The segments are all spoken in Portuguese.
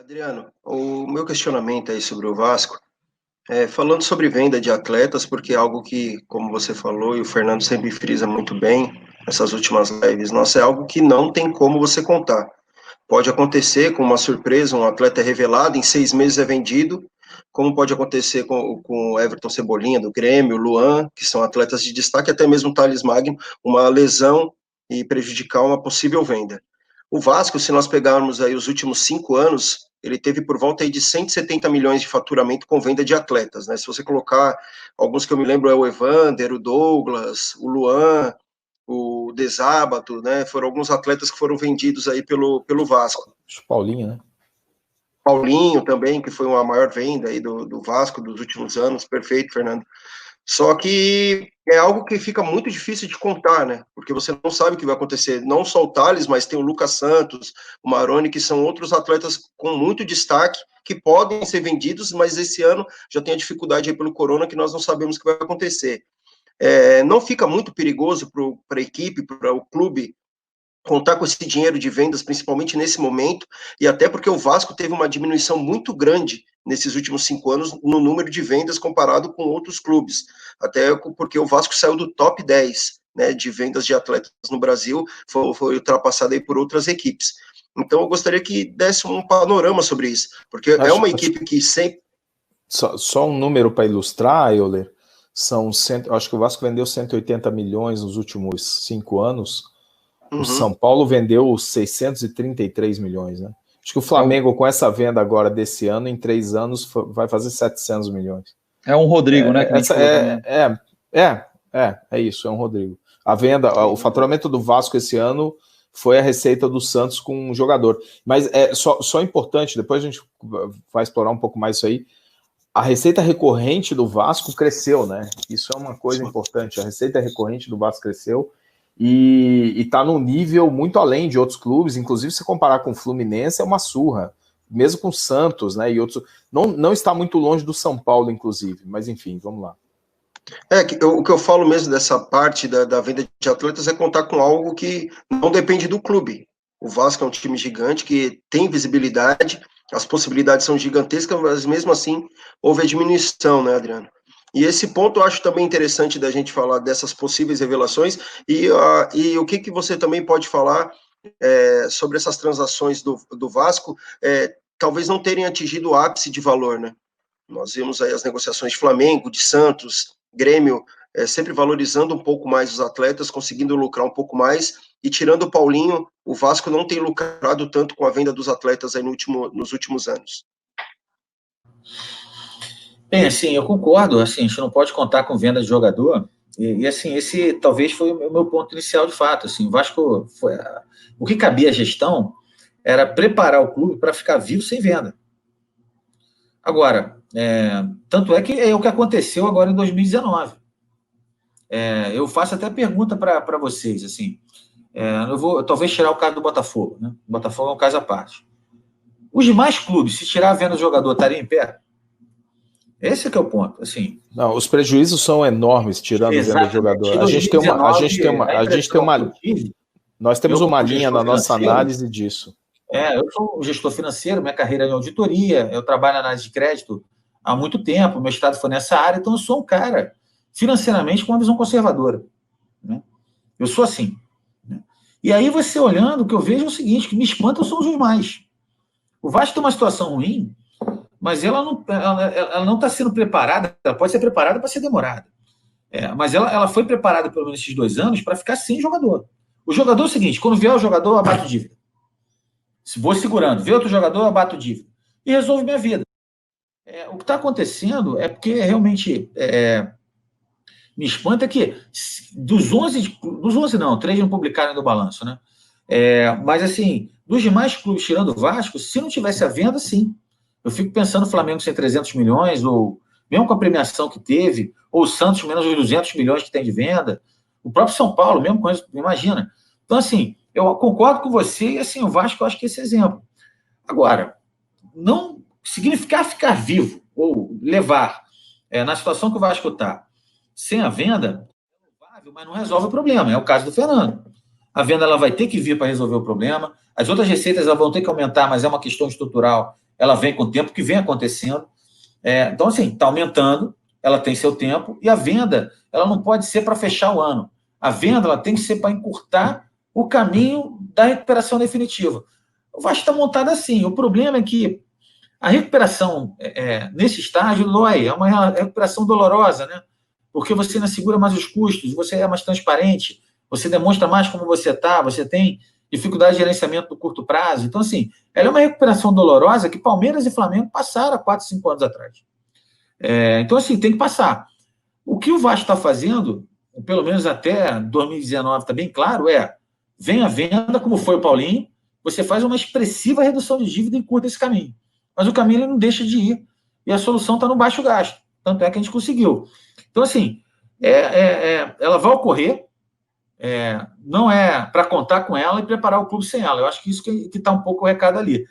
Adriano, o meu questionamento aí sobre o Vasco, falando sobre venda de atletas, porque é algo que, como você falou, e o Fernando sempre frisa muito bem nessas últimas lives, nossa, é algo que não tem como você contar. Pode acontecer com uma surpresa, um atleta é revelado, em 6 meses é vendido, como pode acontecer com o Everton Cebolinha, do Grêmio, o Luan, que são atletas de destaque, até mesmo o Thales Magno, uma lesão e prejudicar uma possível venda. O Vasco, se nós pegarmos aí os últimos 5 anos, ele teve por volta aí de 170 milhões de faturamento com venda de atletas, né? Se você colocar alguns que eu me lembro, é o Evander, o Douglas, o Luan, o Desábato, né? Foram alguns atletas que foram vendidos aí pelo Vasco. Paulinho, né? Paulinho também, que foi uma maior venda aí do Vasco dos últimos anos. Perfeito, Fernando. Só que é algo que fica muito difícil de contar, né? Porque você não sabe o que vai acontecer. Não só o Thales, mas tem o Lucas Santos, o Maroni, que são outros atletas com muito destaque, que podem ser vendidos, mas esse ano já tem a dificuldade aí pelo Corona, que nós não sabemos o que vai acontecer. Não fica muito perigoso para a equipe, para o clube, contar com esse dinheiro de vendas, principalmente nesse momento, e até porque o Vasco teve uma diminuição muito grande nesses últimos 5 anos no número de vendas comparado com outros clubes, até porque o Vasco saiu do top 10, né, de vendas de atletas no Brasil, foi ultrapassado aí por outras equipes. Então eu gostaria que desse um panorama sobre isso, porque é uma equipe que sempre... Só um número para ilustrar, Euler, acho que o Vasco vendeu 180 milhões nos últimos 5 anos. O São Paulo vendeu 633 milhões, né? Acho que o Flamengo, com essa venda agora desse ano, em 3 anos, vai fazer 700 milhões. É um Rodrigo, né? É isso, é um Rodrigo. A venda, o faturamento do Vasco esse ano foi a receita do Santos com um jogador. Mas é só importante, depois a gente vai explorar um pouco mais isso aí. A receita recorrente do Vasco cresceu, né? Isso é uma coisa importante. A receita recorrente do Vasco cresceu. E está num nível muito além de outros clubes, inclusive se comparar com o Fluminense é uma surra, mesmo com o Santos, né, e outros, não está muito longe do São Paulo, inclusive, mas enfim, vamos lá. O que eu falo mesmo dessa parte da venda de atletas é contar com algo que não depende do clube. O Vasco é um time gigante que tem visibilidade, as possibilidades são gigantescas, mas mesmo assim houve a diminuição, né, Adriano? E esse ponto eu acho também interessante da gente falar dessas possíveis revelações e o que você também pode falar sobre essas transações do Vasco, talvez não terem atingido o ápice de valor, né? Nós vimos aí as negociações de Flamengo, de Santos, Grêmio, sempre valorizando um pouco mais os atletas, conseguindo lucrar um pouco mais, e tirando o Paulinho, o Vasco não tem lucrado tanto com a venda dos atletas aí nos últimos anos. Bem, assim, eu concordo, assim, a gente não pode contar com venda de jogador, e assim, esse talvez foi o meu ponto inicial de fato, assim, o Vasco o que cabia à gestão era preparar o clube para ficar vivo sem venda. Agora, tanto é que é o que aconteceu agora em 2019. Eu faço até pergunta para vocês, assim, eu vou talvez tirar o caso do Botafogo, né? O Botafogo é um caso à parte. Os demais clubes, se tirar a venda do jogador, estariam em pé? Esse é que é o ponto, assim. Não, os prejuízos são enormes tirando a venda do jogador. Nós temos uma linha na nossa análise disso. Eu sou gestor financeiro, minha carreira é em auditoria, eu trabalho na análise de crédito há muito tempo, meu estado foi nessa área, então eu sou um cara financeiramente com uma visão conservadora, né? Eu sou assim, né? E aí você olhando, o que eu vejo é o seguinte, que me espanta são os demais. O Vasco tem uma situação ruim, mas ela não está sendo preparada, ela pode ser preparada para ser demorada. Mas ela foi preparada, pelo menos esses 2 anos, para ficar sem jogador. O jogador é o seguinte, quando vier o jogador, eu abato dívida. Se vou segurando, vê outro jogador, eu abato dívida. E resolve minha vida. O que está acontecendo é porque realmente me espanta que dos 11 não, 3 não publicaram no balanço, né? Mas assim, dos demais clubes tirando o Vasco, se não tivesse a venda, sim. Eu fico pensando o Flamengo sem 300 milhões, ou mesmo com a premiação que teve, ou o Santos menos os 200 milhões que tem de venda, o próprio São Paulo, mesmo com isso, imagina. Então, assim, eu concordo com você, e assim, o Vasco, eu acho que esse exemplo. Agora, não significar ficar vivo, ou levar, na situação que o Vasco está, sem a venda, mas não resolve o problema, é o caso do Fernando. A venda ela vai ter que vir para resolver o problema, as outras receitas elas vão ter que aumentar, mas é uma questão estrutural ela vem com o tempo, que vem acontecendo. Então, assim, está aumentando, ela tem seu tempo, e a venda, ela não pode ser para fechar o ano. A venda, ela tem que ser para encurtar o caminho da recuperação definitiva. O Vasco está montado assim. O problema é que a recuperação nesse estágio dói, é uma recuperação dolorosa, né? Porque você ainda segura mais os custos, você é mais transparente, você demonstra mais como você está, você tem dificuldade de gerenciamento do curto prazo. Então, assim, ela é uma recuperação dolorosa que Palmeiras e Flamengo passaram há 4, 5 anos atrás. Então, assim, tem que passar. O que o Vasco está fazendo, pelo menos até 2019, está bem claro, vem a venda, como foi o Paulinho, você faz uma expressiva redução de dívida e encurta esse caminho. Mas o caminho ele não deixa de ir, e a solução está no baixo gasto. Tanto é que a gente conseguiu. Então, assim, ela vai ocorrer, não é para contar com ela e preparar o clube sem ela. Eu acho que isso que está um pouco o recado ali.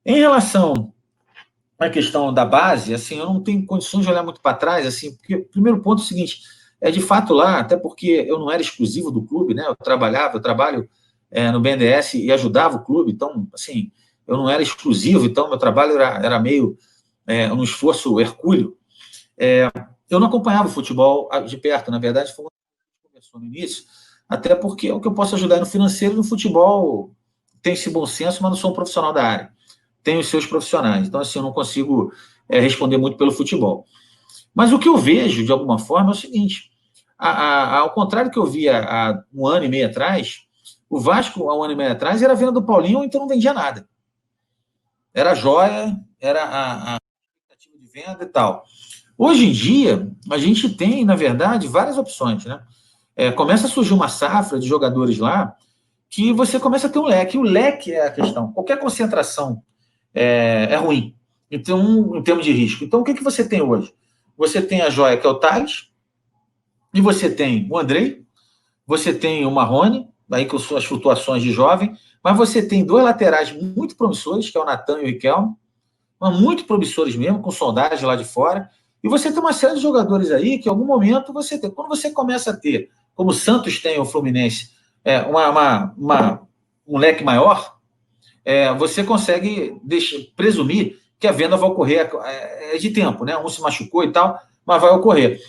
Em relação à questão da base, assim, eu não tenho condições de olhar muito para trás, assim, porque o primeiro ponto é o seguinte, de fato lá, até porque eu não era exclusivo do clube, né? Eu trabalho no BNDES e ajudava o clube, então, assim, eu não era exclusivo, então meu trabalho era meio um esforço hercúleo. Eu não acompanhava o futebol de perto, na verdade, foi uma coisa que começou no início, até porque o que eu posso ajudar no financeiro e no futebol tem esse bom senso, mas não sou um profissional da área. Tenho os seus profissionais, então, assim, eu não consigo responder muito pelo futebol. Mas o que eu vejo, de alguma forma, é o seguinte, ao contrário do que eu via há 1 ano e meio atrás, o Vasco, há 1 ano e meio atrás, era a venda do Paulinho, então não vendia nada. Era joia, era a expectativa de venda e tal. Hoje em dia, a gente tem, na verdade, várias opções, né? Começa a surgir uma safra de jogadores lá que você começa a ter um leque. E o leque é a questão. Qualquer concentração é ruim, então, em termos de risco. Então, o que você tem hoje? Você tem a joia, que é o Thales, e você tem o Andrei, você tem o Marrone, aí com suas flutuações de jovem, mas você tem 2 laterais muito promissores, que é o Natan e o Riquelme, mas muito promissores mesmo, com saudade lá de fora. E você tem uma série de jogadores aí que, em algum momento, você tem. Quando você começa a ter, como o Santos tem, o Fluminense, um leque maior, você consegue presumir que a venda vai ocorrer de tempo, né? Um se machucou e tal, mas vai ocorrer.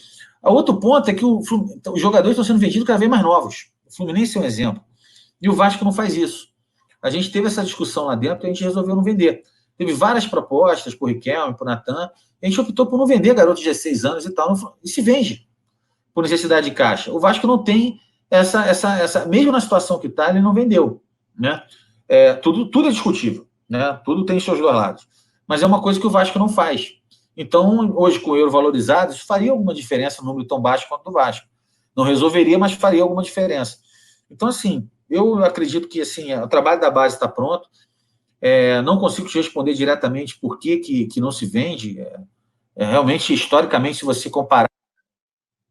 O outro ponto é que os jogadores estão sendo vendidos cada vez mais novos. O Fluminense é um exemplo. E o Vasco não faz isso. A gente teve essa discussão lá dentro e a gente resolveu não vender. Teve várias propostas por Riquelme, por Natan. A gente optou por não vender garoto de 16 anos e tal. E se vende por necessidade de caixa. O Vasco não tem essa mesmo na situação que está, ele não vendeu. Né? Tudo é discutível. Né? Tudo tem seus 2 lados. Mas é uma coisa que o Vasco não faz. Então, hoje, com o euro valorizado, isso faria alguma diferença no número tão baixo quanto do Vasco. Não resolveria, mas faria alguma diferença. Então, assim, eu acredito que assim, o trabalho da base está pronto. Não consigo te responder diretamente por que não se vende. Realmente, historicamente, se você comparar,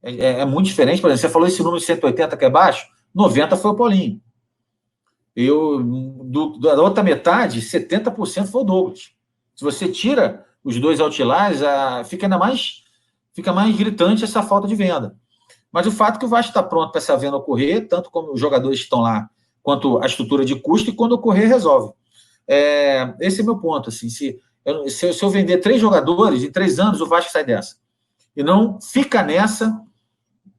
é muito diferente. Por exemplo, você falou esse número de 180 que é baixo, 90 foi o Paulinho. Da outra metade, 70% foi o Douglas. Se você tira os 2 outliers, fica mais gritante essa falta de venda. Mas o fato é que o Vasco está pronto para essa venda ocorrer, tanto como os jogadores estão lá, quanto a estrutura de custo, e quando ocorrer, resolve. Esse é meu ponto. Assim, se eu vender 3 jogadores, em 3 anos o Vasco sai dessa. E não fica nessa,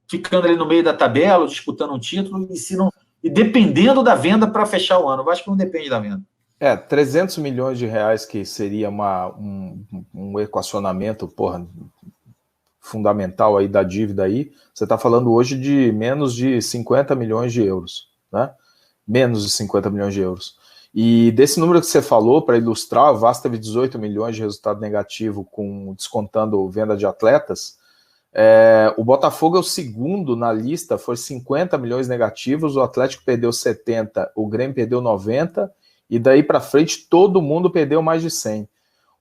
ficando ali no meio da tabela, disputando um título, e dependendo da venda para fechar o ano. O Vasco não depende da venda. 300 milhões de reais, que seria um equacionamento, fundamental aí da dívida aí, você está falando hoje de menos de 50 milhões de euros, né? Menos de 50 milhões de euros. E desse número que você falou, para ilustrar, o Vasco teve 18 milhões de resultado negativo, descontando venda de atletas. O Botafogo é o segundo na lista, foi 50 milhões negativos, o Atlético perdeu 70, o Grêmio perdeu 90, e daí para frente todo mundo perdeu mais de 100.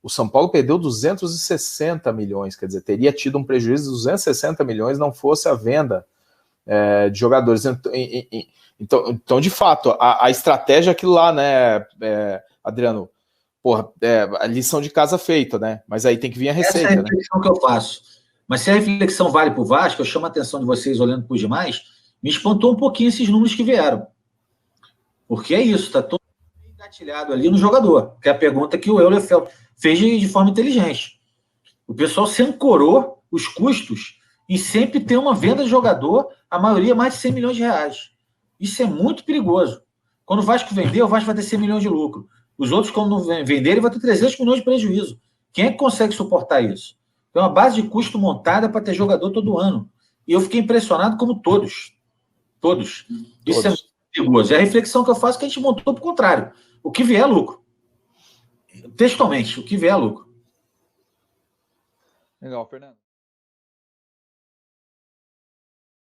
O São Paulo perdeu 260 milhões, quer dizer, teria tido um prejuízo de 260 milhões não fosse a venda de jogadores. Então, de fato, a estratégia é aquilo lá, né, Adriano? A lição de casa feita, né? Mas aí tem que vir a receita. Essa é a reflexão, né, que eu faço. Mas se a reflexão vale para o Vasco, eu chamo a atenção de vocês olhando para os demais, me espantou um pouquinho esses números que vieram. Porque é isso, está todo engatilhado ali no jogador, que é a pergunta que o Euler fez de forma inteligente. O pessoal se ancorou os custos em sempre ter uma venda de jogador, a maioria mais de 100 milhões de reais. Isso é muito perigoso. Quando o Vasco vender, o Vasco vai ter 100 milhões de lucro. Os outros, quando não venderem, vai ter 300 milhões de prejuízo. Quem é que consegue suportar isso? Tem uma base de custo montada para ter jogador todo ano. E eu fiquei impressionado como todos. Isso é muito perigoso. E a reflexão que eu faço é que a gente montou para o contrário. O que vier é lucro. Textualmente, o que vier é lucro. Legal, Fernando.